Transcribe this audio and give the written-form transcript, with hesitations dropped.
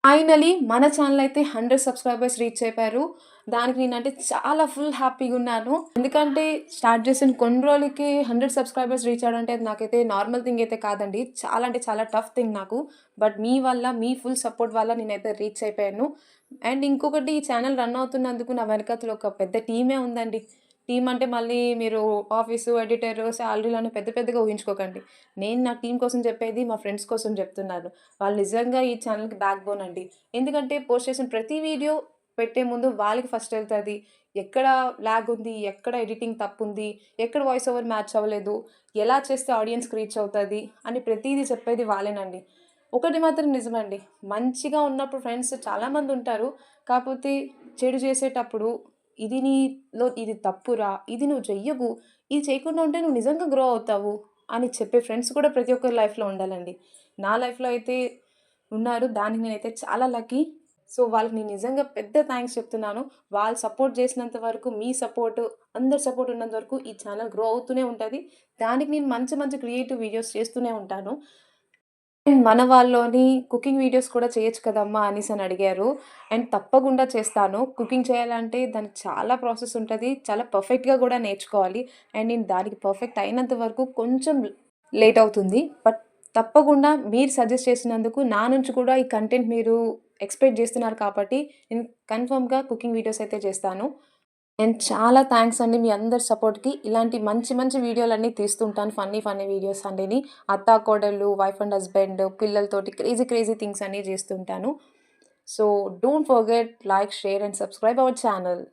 Finally మన channel అయితే 100 subscribers reach అయిపోయారు. దానికి నేనంటే చాలా ఫుల్ హ్యాపీగున్నాను. ఎందుకంటే స్టార్ట్ చేసిన కొన్ని రోజులకి 100 సబ్స్క్రైబర్స్ రీచ్ అవ్వడం అంటే అది నాకైతే నార్మల్ థింగ్ అయితే కాదండి. చాలా అంటే చాలా టఫ్ థింగ్ నాకు. బట్ మీ వల్ల, మీ ఫుల్ సపోర్ట్ వల్ల నేనైతే రీచ్ అయిపోయాను. అండ్ ఇంకొకటి ఈ ఛానెల్ రన్ అవుతున్నందుకు నా వెనకాతల ఒక పెద్ద టీమే ఉందండి. టీమ్ అంటే మళ్ళీ మీరు ఆఫీసు, ఎడిటర్, సాలరీలని పెద్ద పెద్దగా ఊహించుకోకండి. నేను నా టీమ్ కోసం చెప్పేది మా ఫ్రెండ్స్ కోసం చెప్తున్నాను. వాళ్ళు నిజంగా ఈ ఛానెల్‌కి బ్యాక్ బోన్ అండి. ఎందుకంటే పోస్ట్ చేసిన ప్రతి వీడియో పెట్టే ముందు వాళ్ళకి ఫస్ట్ ఎళ్తది. ఎక్కడ లాగ్ ఉంది, ఎక్కడ ఎడిటింగ్ తప్పుంది, ఎక్కడ వాయిస్ ఓవర్ మ్యాచ్ అవ్వలేదు, ఎలా చేస్తే ఆడియన్స్‌కి రీచ్ అవుతది అని ప్రతీదీ చెప్పేది వాళ్ళేనండి. ఒకటి మాత్రం నిజమండి. మంచిగా ఉన్నప్పుడు ఫ్రెండ్స్ చాలామంది ఉంటారు. కాపోతే చెడు చేసేటప్పుడు ఇది తప్పురా, ఇది నువ్వు చెయ్యకు, ఇది చేయకుండా ఉంటే నువ్వు నిజంగా గ్రో అవుతావు అని చెప్పే ఫ్రెండ్స్ కూడా ప్రతి ఒక్కరి లైఫ్‌లో ఉండాలండి. నా లైఫ్‌లో అయితే ఉన్నారు. దానికి నేనైతే చాలా లక్కీ. సో, వాళ్ళకి నేను నిజంగా పెద్ద థాంక్స్ చెప్తున్నాను. వాళ్ళు సపోర్ట్ చేసినంత వరకు, మీ సపోర్టు, అందరి సపోర్ట్ ఉన్నంత వరకు ఈ ఛానెల్ గ్రో అవుతూనే ఉంటది. దానికి నేను మంచి మంచి క్రియేటివ్ వీడియోస్ చేస్తూనే ఉంటాను. మన వాళ్ళలోని కుకింగ్ వీడియోస్ కూడా చేయొచ్చు కదమ్మా అనేసని అడిగారు. అండ్ తప్పకుండా చేస్తాను. కుకింగ్ చేయాలంటే దానికి చాలా ప్రాసెస్ ఉంటది. చాలా పర్ఫెక్ట్‌గా గూడా నేర్చుకోవాలి. అండ్ నేను దానికి పర్ఫెక్ట్ అయినంత వరకు కొంచెం లేట్ అవుతుంది. బట్ తప్పకుండా మీరు సజెస్ట్ చేసినందుకు నా నుంచి కూడా ఈ కంటెంట్ మీరు ఎక్స్‌పెక్ట్ జేస్తున్నారు కాబట్టి నేను కన్ఫర్మ్‌గా కుకింగ్ వీడియోస్ అయితే చేస్తాను. అండ్ చాలా థాంక్స్ అండి మీ అందరి సపోర్ట్‌కి. ఇలాంటి మంచి మంచి వీడియోలన్నీ తీస్తుంటాను. ఫన్నీ ఫన్నీ వీడియోస్ అన్నిని. అత్తాకోడళ్ళు, వైఫ్ అండ్ హస్బెండ్, పిల్లలతోటి క్రేజీ క్రేజీ థింగ్స్ అన్నీ చేస్తుంటాను. So, don't forget like, share and subscribe our channel.